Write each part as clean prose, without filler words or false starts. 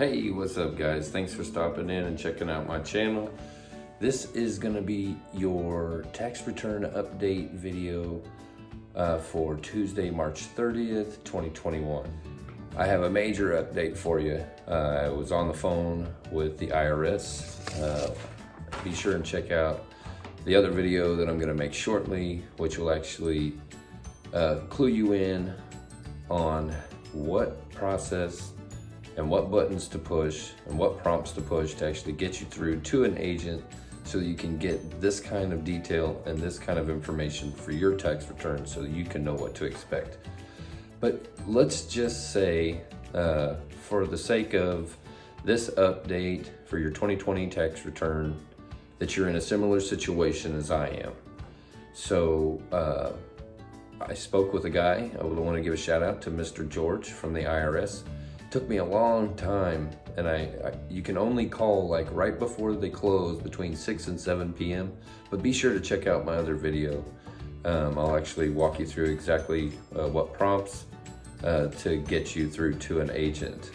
Hey, what's up guys? Thanks for stopping in and checking out my channel. This is gonna be your tax return update video for Tuesday, March 30th, 2021. I have a major update for you. I was on the phone with the IRS. Be sure and check out the other video that I'm gonna make shortly, which will actually clue you in on what process and what buttons to push and what prompts to push to actually get you through to an agent so that you can get this kind of detail and this kind of information for your tax return so that you can know what to expect. But let's just say, for the sake of this update for your 2020 tax return, that you're in a similar situation as I am. So I spoke with a guy. I would want to give a shout out to Mr. George from the IRS. Took me a long time, and you can only call like right before they close between 6 and 7 p.m. But be sure to check out my other video. I'll actually walk you through exactly what prompts to get you through to an agent.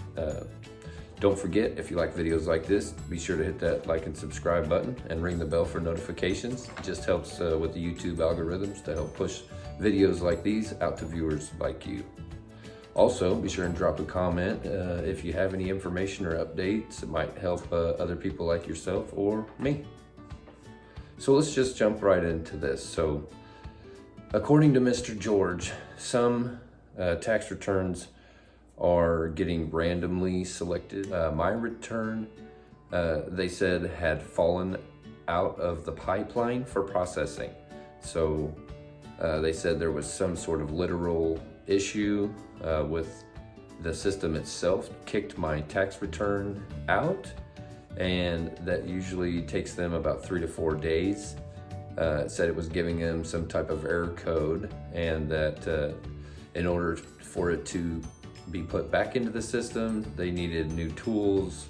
Don't forget, if you like videos like this, be sure to hit that like and subscribe button and ring the bell for notifications. It just helps with the YouTube algorithms to help push videos like these out to viewers like you. Also, be sure and drop a comment if you have any information or updates that might help other people like yourself or me. So let's just jump right into this. So, according to Mr. George, some tax returns are getting randomly selected. My return, they said, had fallen out of the pipeline for processing. So they said there was some sort of literal issue with the system itself, kicked my tax return out, and that usually takes them about 3 to 4 days. It said it was giving them some type of error code, and that in order for it to be put back into the system, they needed new tools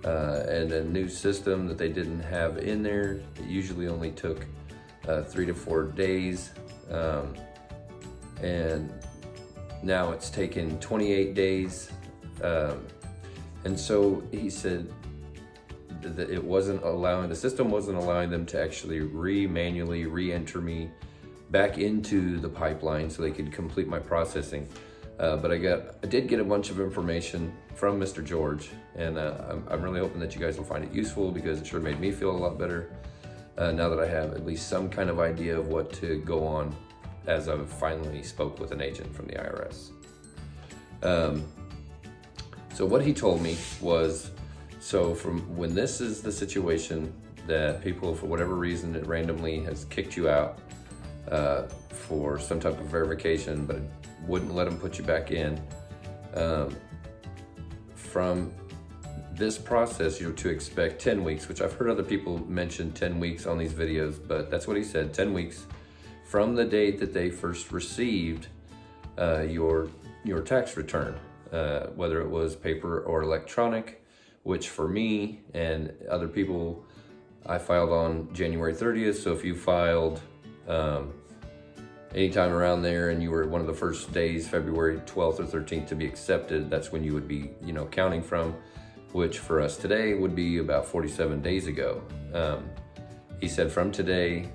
and a new system that they didn't have in there. It usually only took 3 to 4 days, and now it's taken 28 days. And so he said that it wasn't allowing, the system wasn't allowing them to actually manually re-enter me back into the pipeline so they could complete my processing. But I did get a bunch of information from Mr. George, and I'm really hoping that you guys will find it useful, because it sure made me feel a lot better now that I have at least some kind of idea of what to go on as I finally spoke with an agent from the IRS. So what he told me was, so from when this is the situation that people, for whatever reason, it randomly has kicked you out for some type of verification, but it wouldn't let them put you back in. From this process, you're to expect 10 weeks, which I've heard other people mention 10 weeks on these videos, but that's what he said, 10 weeks from the date that they first received your tax return, whether it was paper or electronic, which for me and other people, I filed on January 30th. So if you filed anytime around there and you were one of the first days, February 12th or 13th, to be accepted, that's when you would be, counting from, which for us today would be about 47 days ago. He said from today,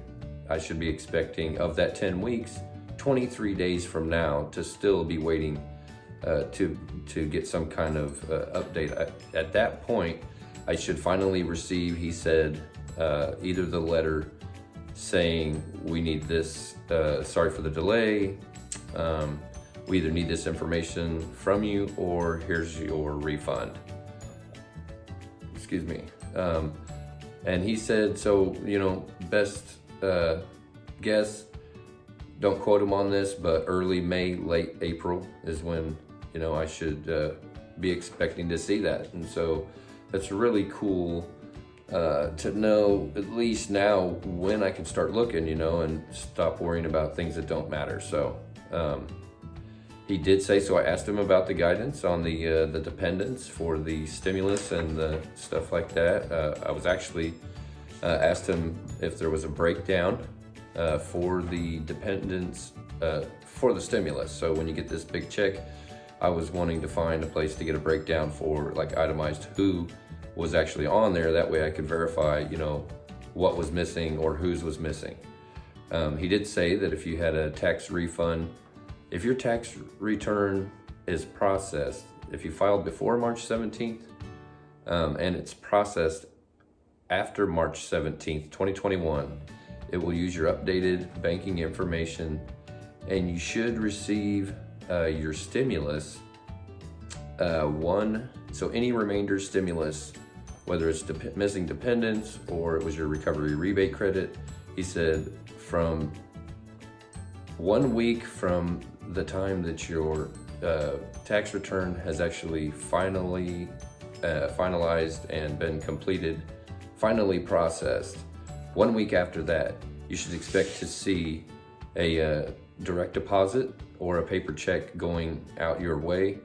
I should be expecting, of that 10 weeks, 23 days from now to still be waiting to get some kind of update. At that point, I should finally receive, he said, either the letter saying we need this, sorry for the delay, we either need this information from you, or here's your refund. Excuse me. And he said, so, best guess, don't quote him on this, but early May, late April is when, I should be expecting to see that. And so that's really cool to know, at least now, when I can start looking, and stop worrying about things that don't matter. So he did say, so I asked him about the guidance on the dependents for the stimulus and the stuff like that. I was actually asked him if there was a breakdown for the dependents for the stimulus. So when you get this big check, I was wanting to find a place to get a breakdown for like itemized who was actually on there. That way I could verify, you know, what was missing or whose was missing. He did say that if you had a tax refund, if your tax return is processed, if you filed before March 17th, and it's processed after March 17th, 2021, it will use your updated banking information, and you should receive your stimulus, so any remainder stimulus, whether it's missing dependents or it was your recovery rebate credit, he said from 1 week from the time that your tax return has actually finalized and been completed, finally processed, 1 week after that, you should expect to see a direct deposit or a paper check going out your way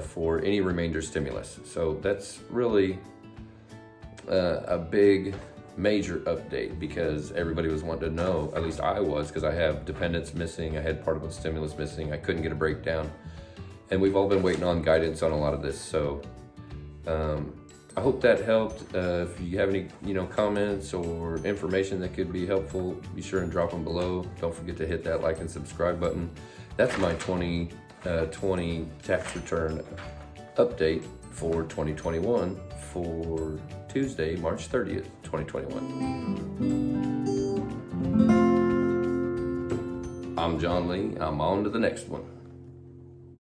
for any remainder stimulus. So that's really a big major update, because everybody was wanting to know, at least I was, because I have dependents missing, I had part of the stimulus missing, I couldn't get a breakdown, and we've all been waiting on guidance on a lot of this. So I hope that helped. If you have any, you know, comments or information that could be helpful, be sure and drop them below. Don't forget to hit that like and subscribe button. That's my 2020 tax return update for 2021 for Tuesday, March 30th, 2021. I'm John Lee. I'm on to the next one.